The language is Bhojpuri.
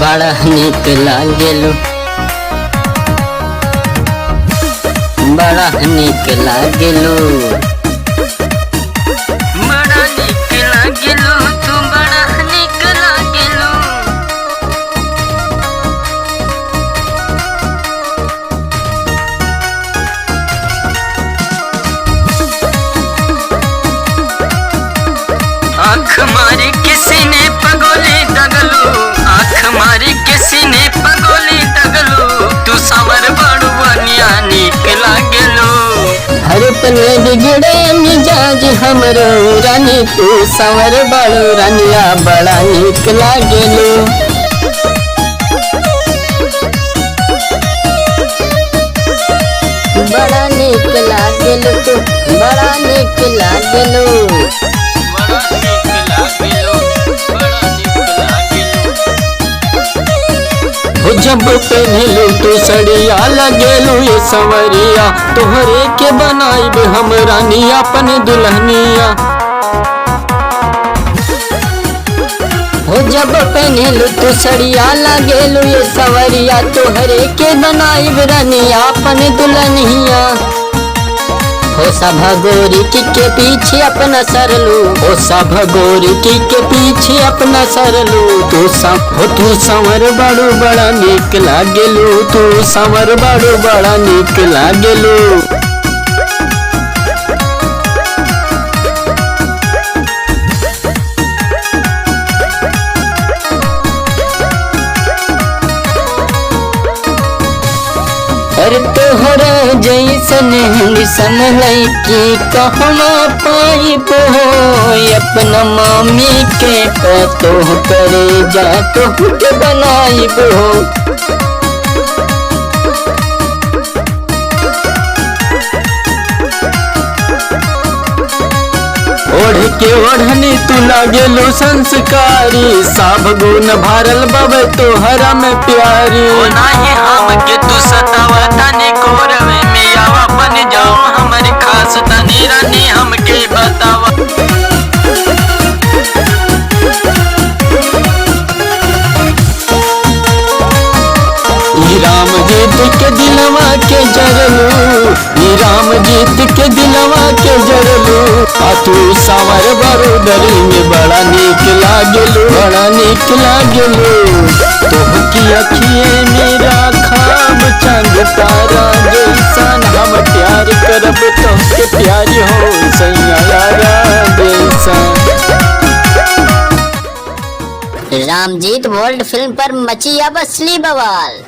बड़ा निक लागेलू, बड़ा निक लागेलू, बड़ा निक लागेलू, तू बड़ा निक लागेलू। आँख मारी किसी ने पगोली दगलू, आँख मारी किसी ने पगोली दगलू, तू सावर बड़ू बनिया निक लागेलू। हर पल बिगड़े मिजाज हमरो रानी, तू सावर बड़ू रानिया बड़ा निक लागेलू। बड़ा निक लागेलू, तू बड़ा निक लागेलू। जब पहनलू तू सड़िया लगेलू ये संवरिया, तोहरे के बनाइब हम रानी अपन दुल्हनिया। हो जब पहनलू तू सड़िया लगेलू ये संवरिया, तोहरे के बनाइब रानी अपन दुल्हनिया। हो सभा गोरी के पीछे अपना सरलू, हो सभा गोरी के पीछे अपना सरलू, तू संवर बड़ू बड़ा निक लागेलू, तू संवर बड़ू बड़ा निक लागेलू। अरे तोहरा जैसन सन लैकी कहना पाइब हो, अपना मामी के पतोह करे जा तो के बनाइब हो। ओढ़ के ओढ़नी तू लागेलू संस्कारी, सब गुण भरल बबे तोहरा में प्यारी। नाही हम के तू सतावा तनी कोरवे में आवा बन जाओ हमारी खास तनी रानी हमके बतावा। राम जीत के दिलवा के जरलू, राम जीत के दिलवा के जरलू, तू सावर बड़ू दरी में बड़ा निक लागेलू, बड़ा निक लागेलू। तोहकी अखिए मेरा खाब चंद तारा जैसन, हम प्यार करब तोहके प्यार हो सैया जैसन। रामजीत वर्ल्ड फिल्म पर मची अब असली बवाल।